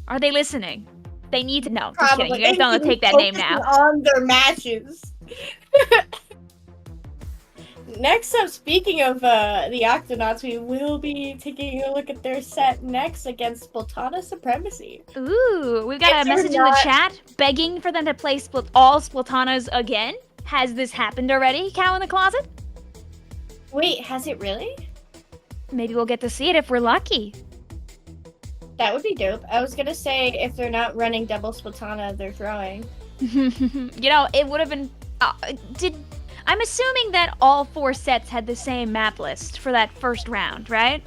Are they listening? They need to know. Just kidding. Probably. You guys don't have to take that name now. On their matches. Next up, speaking of the Octonauts, we will be taking a look at their set next against Splatana Supremacy. Ooh, we've got a message in the chat begging for them to play all Splatanas again. Has this happened already, Cow in the Closet? Wait, has it really? Maybe we'll get to see it if we're lucky. That would be dope. I was gonna say, if they're not running double Splatana, they're throwing. You know, it would have been... I'm assuming that all 4 sets had the same map list for that first round, right?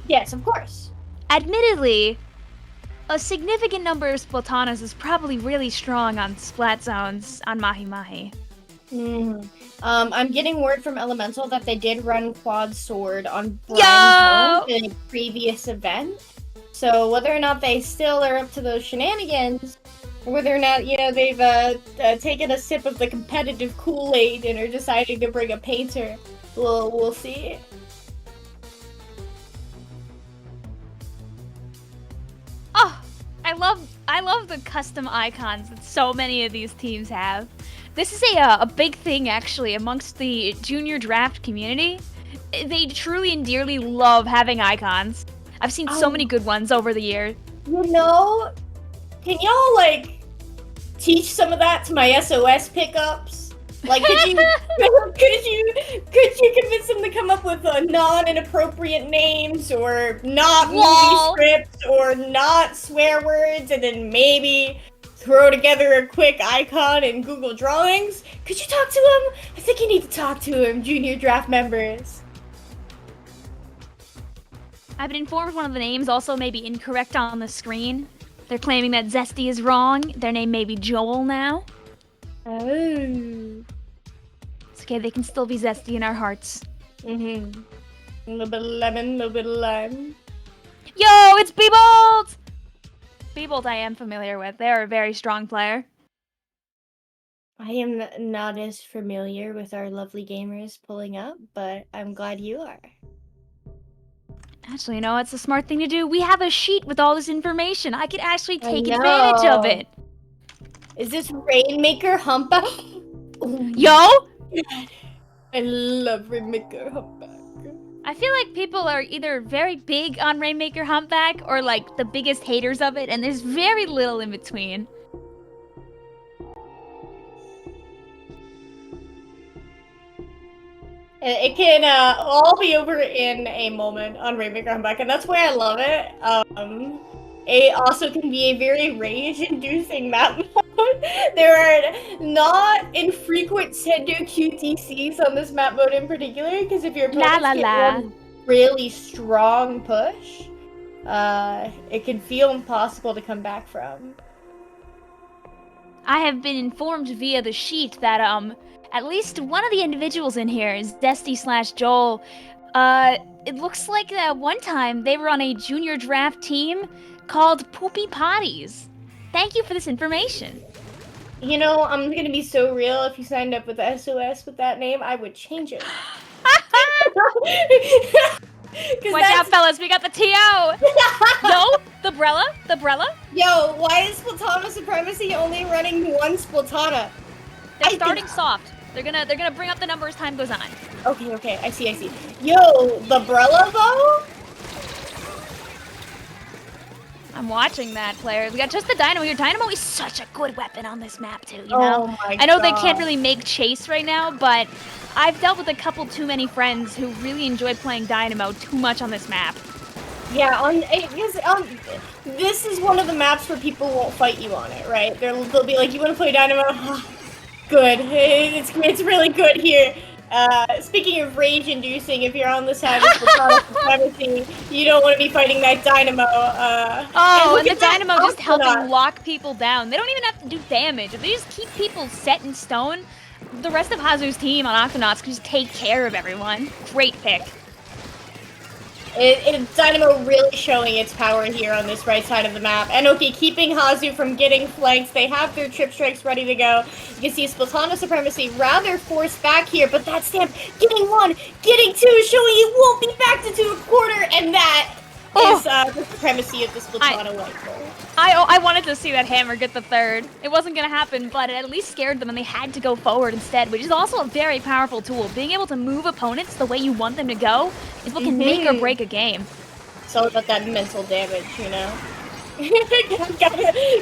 Yes, of course. Admittedly, a significant number of Splatanas is probably really strong on Splat Zones on Mahi Mahi. I'm getting word from Elemental that they did run Quad Sword on Brian Zone in a previous event. So whether or not they still are up to those shenanigans, or whether or not, you know, they've taken a sip of the competitive Kool-Aid and are deciding to bring a painter, we'll see. Oh, I love the custom icons that so many of these teams have. This is a big thing, actually, amongst the junior draft community. They truly and dearly love having icons. I've seen so many good ones over the years. You know, can y'all, like, teach some of that to my SOS pickups? Like, could you convince them to come up with non-inappropriate names, or not movie scripts, or not swear words, and then maybe throw together a quick icon in Google Drawings? Could you talk to him? I think you need to talk to him, junior draft members. I've been informed one of the names also may be incorrect on the screen. They're claiming that Zesty is wrong. Their name may be Joel now. Oh. It's okay, they can still be Zesty in our hearts. A little bit of lemon, a little bit of lime. Yo, it's Beebolt! Beebolt I am familiar with. They're a very strong player. I am not as familiar with our lovely gamers pulling up, but I'm glad you are. Actually, you know, it's a smart thing to do. We have a sheet with all this information. I could actually take advantage of it. Is this Rainmaker Humpback? Yo! I love Rainmaker Humpback. I feel like people are either very big on Rainmaker Humpback or like the biggest haters of it, and there's very little in between. It can all be over in a moment on Rainmaker Humpback, and that's why I love it. It also can be a very rage-inducing map mode. There are not infrequent Sendo QTCs on this map mode in particular, because if your opponents get one really strong push, it can feel impossible to come back from. I have been informed via the sheet that at least one of the individuals in here is Desty/Joel. It looks like that one time they were on a junior draft team called Poopy Potties. Thank you for this information. You know, I'm gonna be so real. If you signed up with SOS with that name, I would change it. Watch out, fellas. We got the TO. Yo, the Brella. Yo, why is Splatana Supremacy only running one Splatana? They're starting soft. They're gonna bring up the number as time goes on. Okay. I see. Yo, the Brella though? I'm watching that, player. We got just the Dynamo here. Dynamo is such a good weapon on this map, too, you know? Oh my I know God. they can't really make Chase right now, but I've dealt with a couple too many friends who really enjoy playing Dynamo too much on this map. Yeah, this is one of the maps where people won't fight you on it, right? They'll be like, you want to play Dynamo? Good. It's really good here. Speaking of rage-inducing, if you're on the side of Splatana Supremacy, you don't want to be fighting that Dynamo. And the Dynamo just helping lock people down. They don't even have to do damage. If they just keep people set in stone, the rest of Hazu's team on Octonauts can just take care of everyone. Great pick. Dynamo really showing its power here on this right side of the map. And okay, keeping Hazu from getting flanked. They have their trip strikes ready to go. You can see Splatana Supremacy rather forced back here, but that stamp getting one, getting two, showing it won't be backed into a corner, and that is the supremacy of the Splatana Wiper. I wanted to see that hammer get the third. It wasn't gonna happen, but it at least scared them and they had to go forward instead, which is also a very powerful tool. Being able to move opponents the way you want them to go is what can make or break a game. It's all about that mental damage, you know?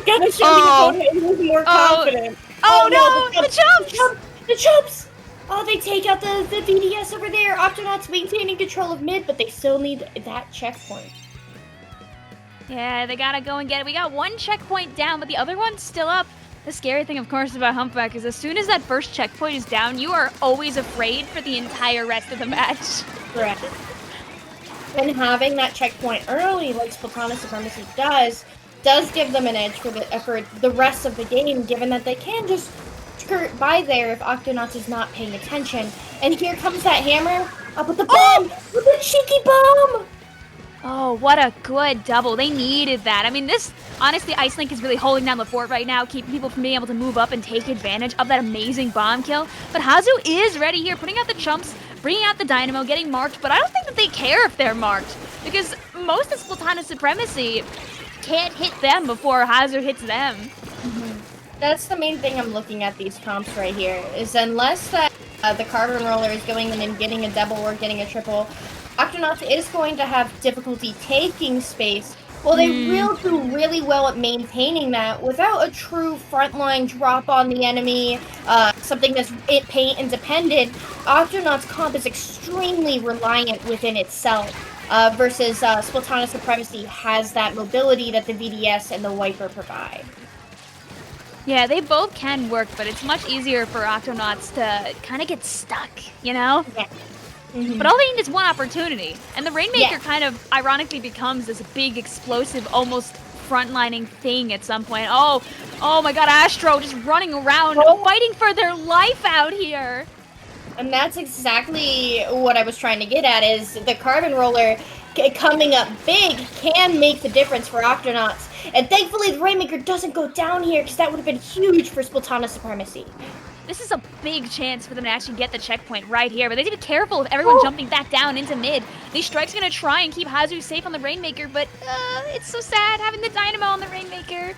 gotta show the opponent who's more confident. Oh no, the jumps! The jumps! Oh, they take out the VDS over there. Octonauts maintaining control of mid, but they still need that checkpoint. Yeah, they gotta go and get it. We got one checkpoint down, but the other one's still up. The scary thing, of course, about Humpback is as soon as that first checkpoint is down, you are always afraid for the entire rest of the match. Correct. And having that checkpoint early, like Splatana Supremacy does give them an edge for the rest of the game, given that they can just skirt by there if Octonauts is not paying attention. And here comes that hammer up with the bomb! With the cheeky bomb! Oh, what a good double. They needed that. I mean, honestly, Ice Link is really holding down the fort right now, keeping people from being able to move up and take advantage of that amazing bomb kill. But Hazu is ready here, putting out the chumps, bringing out the Dynamo, getting marked, but I don't think that they care if they're marked, because most of Splatana Supremacy can't hit them before Hazu hits them. That's the main thing I'm looking at these comps right here, is unless the Carbon Roller is going in and getting a double or getting a triple, Octonauts is going to have difficulty taking space. Well, they will do really well at maintaining that without a true frontline drop on the enemy, something that's paint independent. Octonauts comp is extremely reliant within itself, versus Splatana Supremacy has that mobility that the VDS and the Wiper provide. Yeah, they both can work, but it's much easier for Octonauts to kind of get stuck, you know? Yeah. But all they need is one opportunity, and the Rainmaker kind of ironically becomes this big, explosive, almost frontlining thing at some point. Oh my god, Astro just running around, fighting for their life out here! And that's exactly what I was trying to get at, is the Carbon Roller coming up big can make the difference for Octonauts. And thankfully the Rainmaker doesn't go down here, because that would have been huge for Splatana Supremacy. This is a big chance for them to actually get the checkpoint right here, but they need to be careful with everyone jumping back down into mid. These strikes are going to try and keep Hazu safe on the Rainmaker, but it's so sad having the Dynamo on the Rainmaker.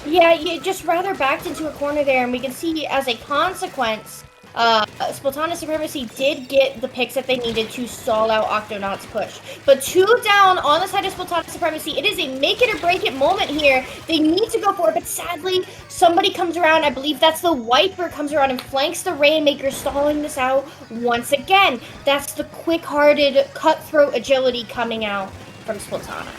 Yeah, you just rather backed into a corner there, and we can see as a consequence, Splatana Supremacy did get the picks that they needed to stall out Octonauts' push. But 2 down on the side of Splatana Supremacy. It is a make it or break it moment here. They need to go for it, but sadly, somebody comes around. I believe that's the Wiper comes around and flanks the Rainmaker, stalling this out once again. That's the quick-hearted, cutthroat agility coming out from Splatana.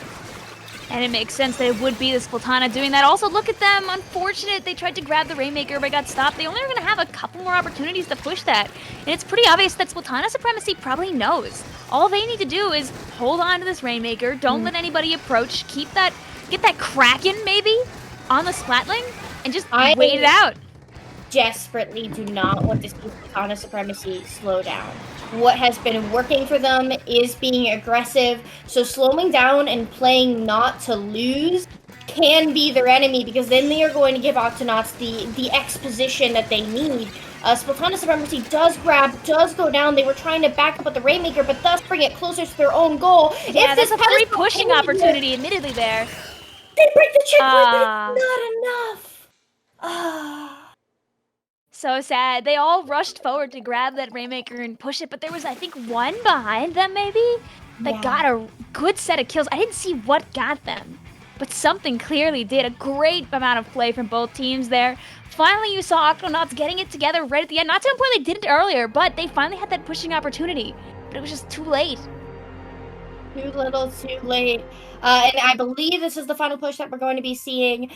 And it makes sense that it would be the Splatana doing that. Also, look at them. Unfortunate. They tried to grab the Rainmaker, but got stopped. They only are going to have a couple more opportunities to push that. And it's pretty obvious that Splatana Supremacy probably knows. All they need to do is hold on to this Rainmaker. Don't let anybody approach. Get that Kraken, maybe, on the Splatling, and just wait it out. Desperately do not want to see Splatana Supremacy slow down. What has been working for them is being aggressive, so slowing down and playing not to lose can be their enemy, because then they are going to give Octonauts the exposition that they need. Splatana Supremacy does go down. They were trying to back up with the Rainmaker, but thus bring it closer to their own goal. Yeah, there's a free pushing opportunity, admittedly, there. They break the checkpoint, but it's not enough. So sad. They all rushed forward to grab that Rainmaker and push it, but there was, I think, one behind them, maybe? That got a good set of kills. I didn't see what got them, but something clearly did. A great amount of play from both teams there. Finally, you saw Octonauts getting it together right at the end. Not to the point they did it earlier, but they finally had that pushing opportunity. But it was just too late. Too little, too late. And I believe this is the final push that we're going to be seeing.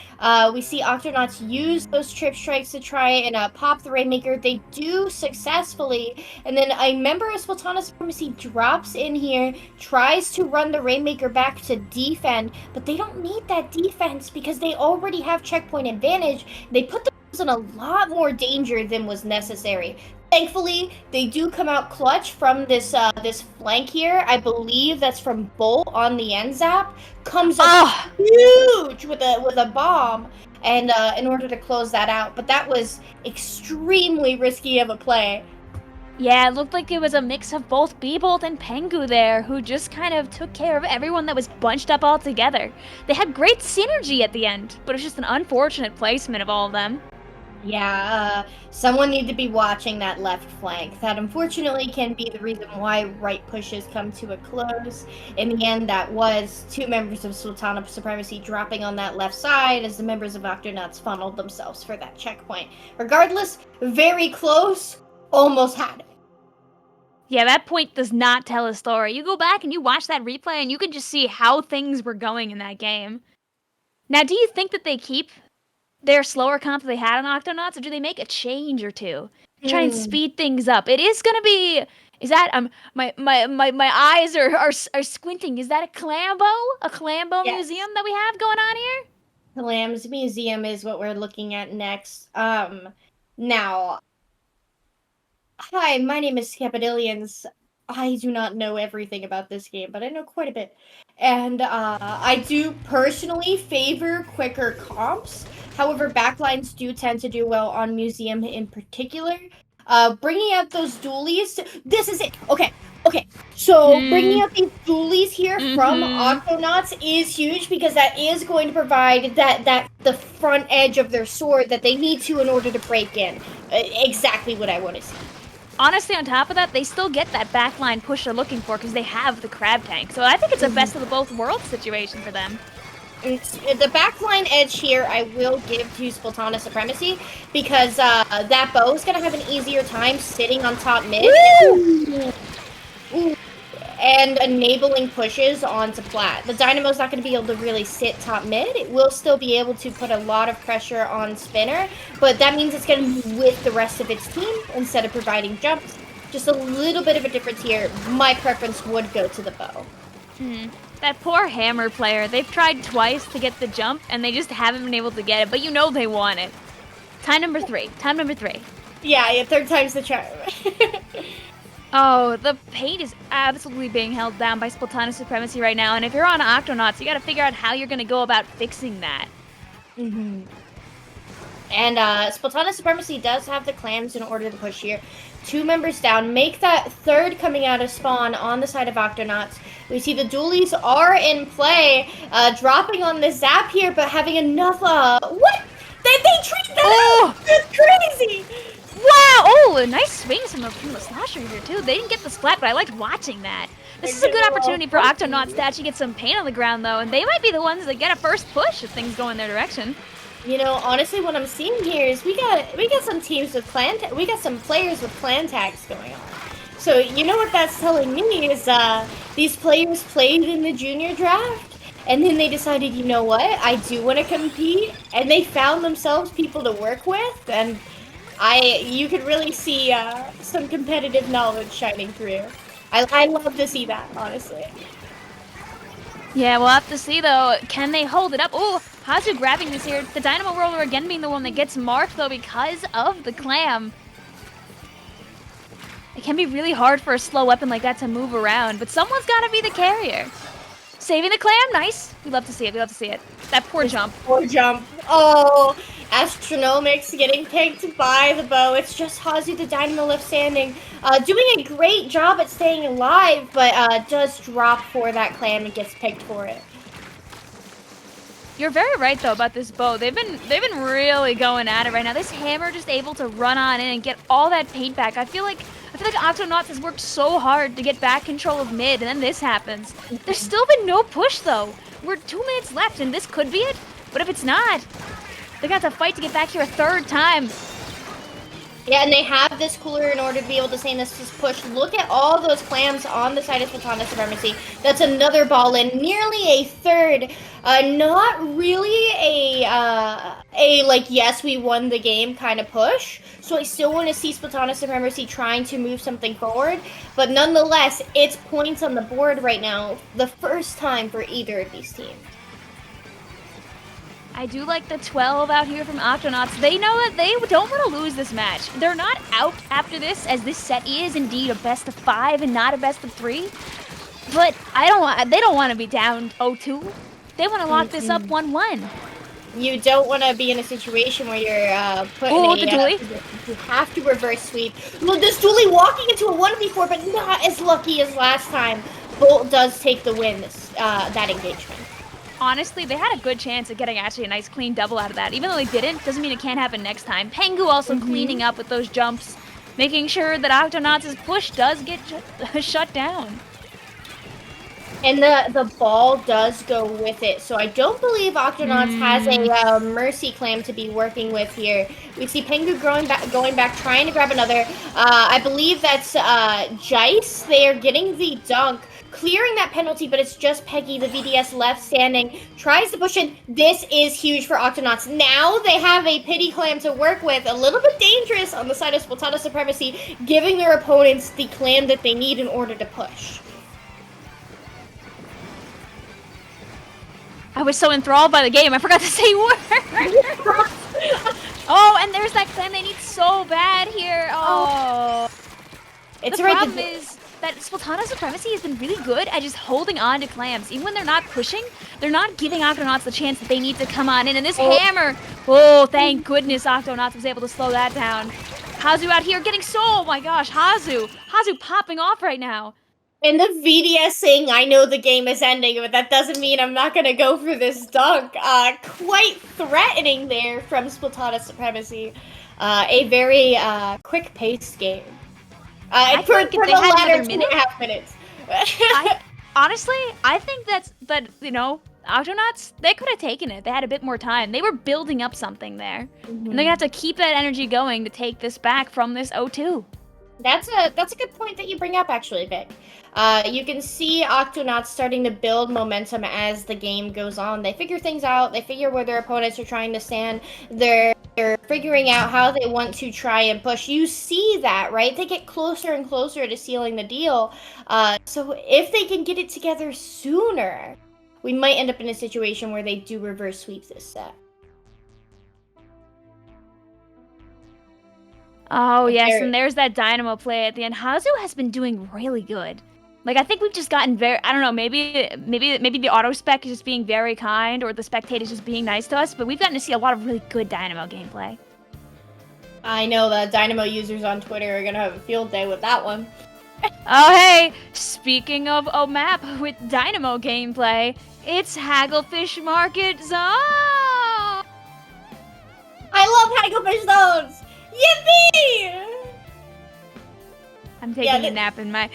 We see Octonauts use those trip strikes to try and pop the Rainmaker. They do successfully. And then a member of Splatana Supremacy drops in here, tries to run the Rainmaker back to defend, but they don't need that defense because they already have checkpoint advantage. They put themselves in a lot more danger than was necessary. Thankfully, they do come out clutch from this this flank here. I believe that's from Bolt on the end zap. Comes up huge with a bomb, and in order to close that out. But that was extremely risky of a play. Yeah, it looked like it was a mix of both Beebolt and Pengu there, who just kind of took care of everyone that was bunched up all together. They had great synergy at the end, but it was just an unfortunate placement of all of them. Yeah, someone need to be watching that left flank. That unfortunately can be the reason why right pushes come to a close. In the end, that was two members of Sultana Supremacy dropping on that left side as the members of Octonauts funneled themselves for that checkpoint. Regardless, very close, almost had it. Yeah, that point does not tell a story. You go back and you watch that replay and you can just see how things were going in that game. Now, do you think that they keep their slower comp that they had on Octonauts, or do they make a change or two to try and Hmm. speed things up? It is gonna be. Is that my eyes are squinting? Is that a Clambo? A Clambo Yes. museum that we have going on here? The Lambs Museum is what we're looking at next. Now, hi, my name is Capidillions. I do not know everything about this game, but I know quite a bit. And I do personally favor quicker comps. However, backlines do tend to do well on Museum in particular. Bringing out those dualies, this is it. Okay. So bringing out these dualies here from Octonauts is huge because that is going to provide that the front edge of their sword that they need to in order to break in. Exactly what I want to see. Honestly, on top of that, they still get that backline push they're looking for because they have the crab tank. So I think it's a best of the both worlds situation for them. The backline edge here I will give to Splatana Supremacy because that bow is going to have an easier time sitting on top mid. Ooh. And enabling pushes onto plat. The Dynamo's not going to be able to really sit top mid. It will still be able to put a lot of pressure on Spinner, but that means it's going to be with the rest of its team instead of providing jumps. Just a little bit of a difference here. My preference would go to the bow. That poor Hammer player, they've tried twice to get the jump and they just haven't been able to get it, but you know they want it. Time number three. Yeah, third time's the charm. Oh, the paint is absolutely being held down by Splatana Supremacy right now, and if you're on Octonauts, you gotta figure out how you're gonna go about fixing that. And Splatana Supremacy does have the clams in order to push here. Two members down. Make that third coming out of spawn on the side of Octonauts. We see the dualies are in play, dropping on the zap here, but having enough, what? They treat that out! That's crazy! Wow! Oh, a nice swings from the slasher here, too. They didn't get the splat, but I liked watching that. This is a good opportunity for Octonauts to actually get some paint on the ground, though, and they might be the ones that get a first push if things go in their direction. You know, honestly, what I'm seeing here is we got some teams with we got some players with clan tags going on. So you know what that's telling me is these players played in the junior draft, and then they decided, you know what, I do want to compete, and they found themselves people to work with, and you could really see some competitive knowledge shining through. I love to see that, honestly. Yeah, we'll have to see, though. Can they hold it up? Oh, Hazu grabbing this here. The Dynamo Roller again being the one that gets marked, though, because of the clam. It can be really hard for a slow weapon like that to move around, but someone's got to be the carrier. Saving the clam, nice. We love to see it, That poor jump. Poor jump. Oh, Astronomics getting picked by the bow. It's just Hazu the Dynamo left standing. Doing a great job at staying alive, but does drop for that clam and gets picked for it. You're very right though about this bow. They've been really going at it right now. This Hammer just able to run on in and get all that paint back. I feel like Octonauts has worked so hard to get back control of mid, and then this happens. There's still been no push though. We're 2 minutes left, and this could be it. But if it's not, they're gonna have to fight to get back here a third time. Yeah, and they have this cooler in order to be able to sustain this push. Look at all those clams on the side of Splatana Supremacy. That's another ball in, nearly a third. Not really a like, yes, we won the game kind of push. So I still want to see Splatana Supremacy trying to move something forward. But nonetheless, it's points on the board right now. The first time for either of these teams. I do like the 12 out here from Octonauts. They know that they don't want to lose this match. They're not out after this, as this set is indeed a best of 5 and not a best of 3. But they don't want to be down 0-2. They want to lock this up 1-1. You don't want to be in a situation where you're put in the dually. You have to reverse sweep. Look, this dually walking into a 1v4, but not as lucky as last time. Bolt does take the win that engagement. Honestly, they had a good chance of getting actually a nice clean double out of that. Even though they didn't, doesn't mean it can't happen next time. Pengu also cleaning up with those jumps, making sure that Octonauts' push does get shut down. And the ball does go with it, so I don't believe Octonauts has a Mercy Clam to be working with here. We see Pengu going back, trying to grab another. I believe that's Jice. They are getting the dunk, clearing that penalty, but it's just Peggy, the VDS left standing, tries to push in. This is huge for Octonauts. Now they have a Pity Clam to work with, a little bit dangerous on the side of Splatana Supremacy, giving their opponents the clam that they need in order to push. I was so enthralled by the game, I forgot to say words. Oh, and there's that clam they need so bad here. Oh. It's the problem is that Splatana Supremacy has been really good at just holding on to clams. Even when they're not pushing, they're not giving Octonauts the chance that they need to come on in. And this hammer, oh, thank goodness Octonauts was able to slow that down. Hazu out here getting oh my gosh, Hazu popping off right now. And the VDS saying, I know the game is ending, but that doesn't mean I'm not going to go for this dunk. Quite threatening there from Splatana Supremacy. A very quick-paced game. I think if they had another minute, 2.5 minutes. Honestly, I think that, you know, Octonauts, they could have taken it. They had a bit more time. They were building up something there. And they're going to have to keep that energy going to take this back from this 0-2. That's a good point that you bring up, actually, Vic. You can see Octonauts starting to build momentum as the game goes on. They figure things out. They figure where their opponents are trying to stand. They're figuring out how they want to try and push. You see that, right? They get closer and closer to sealing the deal. So if they can get it together sooner, we might end up in a situation where they do reverse sweep this set. Oh, yes, and there's that Dynamo play at the end. Hazu has been doing really good. Like, I think we've just gotten I don't know, maybe the auto spec is just being very kind, or the spectators just being nice to us, but we've gotten to see a lot of really good Dynamo gameplay. I know the Dynamo users on Twitter are gonna have a field day with that one. Oh, hey, speaking of a map with Dynamo gameplay, it's Hagglefish Market Zone! I love Hagglefish Zones! Yippee! I'm taking a nap in my...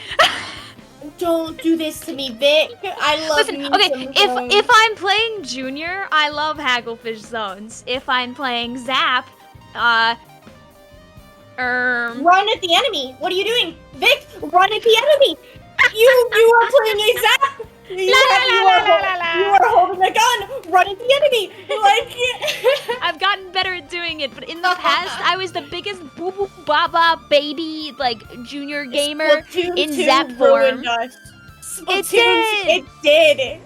Don't do this to me, Vic. I love Listen, okay, if I'm playing Junior, I love Hagglefish Zones. If I'm playing Zap, run at the enemy. What are you doing? Vic, run at the enemy. You are playing a Zap. You are holding a gun. Run at the enemy. Like I've gotten better at doing it, but in the past I was the biggest boo boo baba baby like junior gamer in Zap form. It did.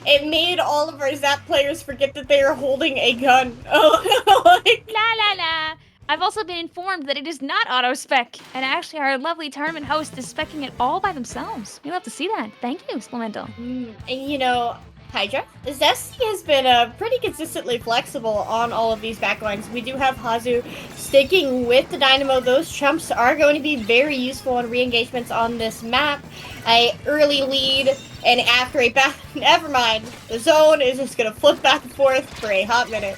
It made all of our Zap players forget that they are holding a gun. Oh, like, la la la. I've also been informed that it is not auto-spec, and actually our lovely tournament host is specking it all by themselves. You'll have to see that. Thank you, Splemento. And you know, Hydra, Zesty has been pretty consistently flexible on all of these backlines. We do have Hazu sticking with the Dynamo. Those chumps are going to be very useful in re-engagements on this map. An early lead, and after a never mind, the zone is just going to flip back and forth for a hot minute.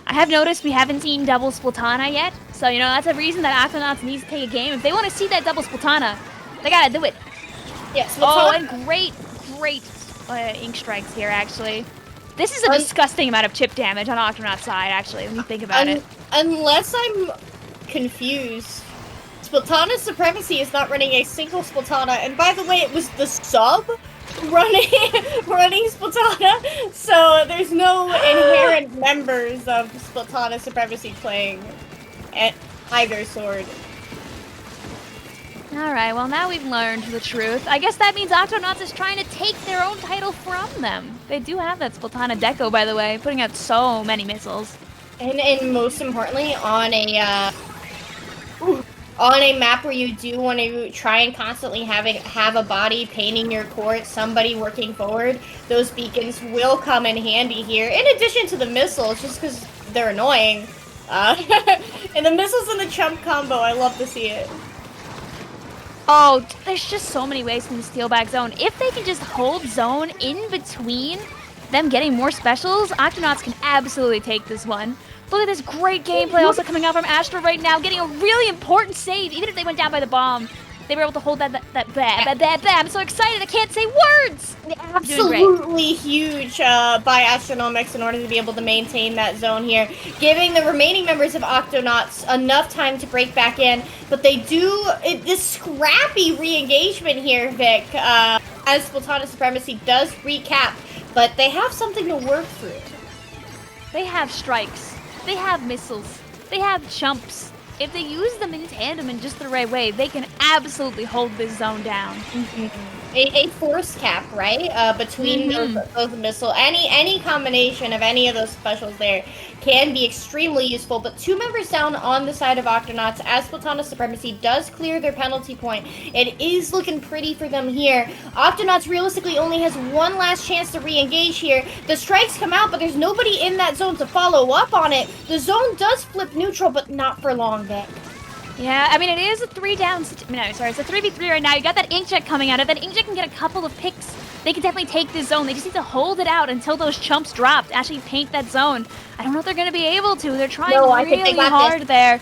I have noticed we haven't seen double Splatana yet, so you know that's a reason that Octonauts needs to take a game. If they want to see that double Splatana, they gotta do it. Yes. Oh, and great ink strikes here. Actually, this is a disgusting amount of chip damage on Octonauts' side. Actually, when you think about it. Unless I'm confused, Splatana Supremacy is not running a single Splatana, and by the way, it was the sub running Splatana, so there's no inherent members of Splatana Supremacy playing at either sword. Alright, well now we've learned the truth. I guess that means Octonauts is trying to take their own title from them. They do have that Splatana deco, by the way, putting out so many missiles. And most importantly, on a on a map where you do want to try and constantly have a body painting your court, somebody working forward, those beacons will come in handy here. In addition to the missiles, just because they're annoying. And the missiles and the chump combo, I love to see it. Oh, there's just so many ways from the steal back zone. If they can just hold zone in between them getting more specials, Octonauts can absolutely take this one. Look at this great gameplay also coming out from Astro right now, getting a really important save. Even if they went down by the bomb, they were able to hold that I'm so excited, I can't say words! Absolutely huge by Astronomics in order to be able to maintain that zone here, giving the remaining members of Octonauts enough time to break back in, but they do this scrappy re-engagement here, Vic, as Splatana Supremacy does recap, but they have something to work through. They have strikes, they have missiles, they have chumps. If they use them in tandem in just the right way, they can absolutely hold this zone down. A force cap, right? Between those missiles. Any combination of any of those specials there can be extremely useful. But 2 members down on the side of Octonauts as Splatana Supremacy does clear their penalty point. It is looking pretty for them here. Octonauts realistically only has one last chance to re-engage here. The strikes come out, but there's nobody in that zone to follow up on it. The zone does flip neutral, but not for long, Vic. Yeah, I mean, it is a 3-down... No, sorry, it's a 3v3 right now. You got that inkjet coming out of that. Inkjet can get a couple of picks. They can definitely take this zone. They just need to hold it out until those chumps drop to actually paint that zone. I don't know if they're going to be able to. They're trying really hard there.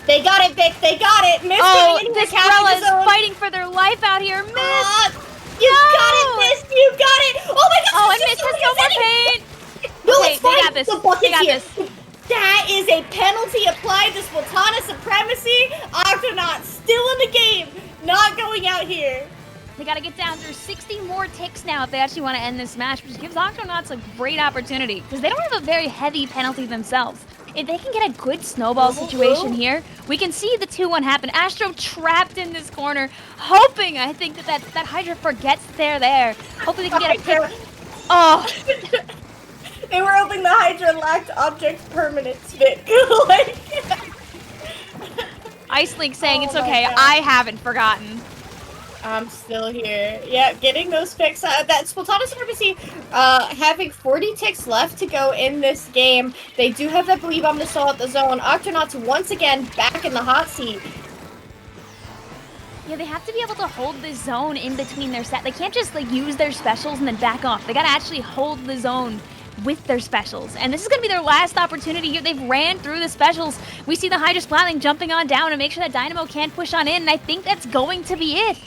They got it, Vic. They got it. Miss this Umbrella is fighting for their life out here. Miss! You got it, Miss! You got it! Oh my god! Oh, and Miss has no more paint! No, okay, it's fine. They got this. They got this. That is a penalty applied to Splatana Supremacy. Octonauts still in the game, not going out here. They got to get down through 60 more ticks now if they actually want to end this match, which gives Octonauts a great opportunity because they don't have a very heavy penalty themselves. If they can get a good snowball situation here, we can see the 2-1 happen. Astro trapped in this corner, hoping, I think, that Hydra forgets they're there. Hopefully they can get a pick. Oh. They were hoping the Hydra lacked object permanence, Vic. Like... Icelink saying it's okay, I haven't forgotten. I'm still here. Yeah, getting those picks. That Splatana Supremacy having 40 ticks left to go in this game. They do have that Believe Bomb Missile at the zone. Octonauts once again back in the hot seat. Yeah, they have to be able to hold the zone in between their set. They can't just like use their specials and then back off. They gotta actually hold the zone with their specials. And this is going to be their last opportunity here. They've ran through the specials. We see the Hydra Splatling jumping on down to make sure that Dynamo can't push on in, and I think that's going to be it.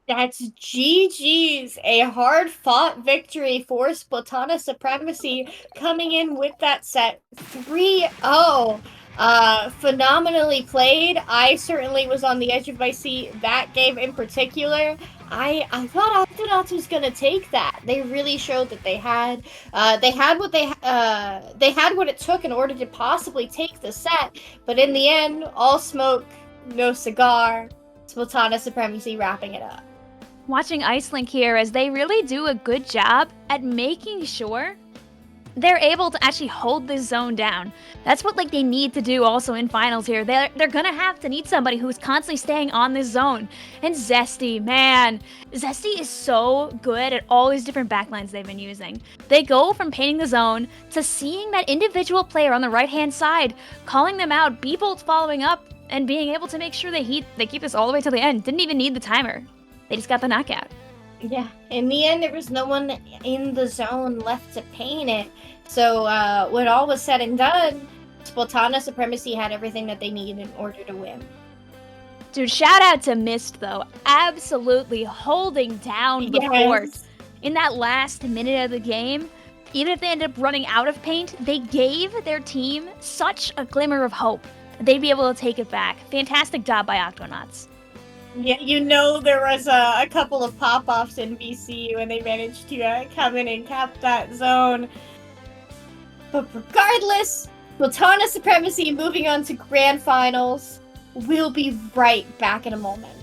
That's GG's. A hard-fought victory for Splatana Supremacy coming in with that set 3-0. Phenomenally played. I certainly was on the edge of my seat that game in particular. I thought Octonauts was gonna take that. They really showed that they had what it took in order to possibly take the set. But in the end, all smoke, no cigar. Splatana Supremacy wrapping it up. Watching Icelink here as they really do a good job at making sure they're able to actually hold this zone down. That's what they need to do also in finals here. They're gonna have to need somebody who's constantly staying on this zone. And Zesty, man, Zesty is so good at all these different backlines they've been using. They go from painting the zone to seeing that individual player on the right-hand side, calling them out, B-Bolt following up, and being able to make sure they keep this all the way till the end. Didn't even need the timer. They just got the knockout. Yeah, in the end, there was no one in the zone left to paint it. So when all was said and done, Splatana Supremacy had everything that they needed in order to win. Dude, shout out to Mist, though. Absolutely holding down the fort. In that last minute of the game, even if they ended up running out of paint, they gave their team such a glimmer of hope that they'd be able to take it back. Fantastic job by Octonauts. Yeah, you know there was a couple of pop-offs in BC when they managed to come in and cap that zone. But regardless, Splatana Supremacy moving on to Grand Finals. We'll be right back in a moment.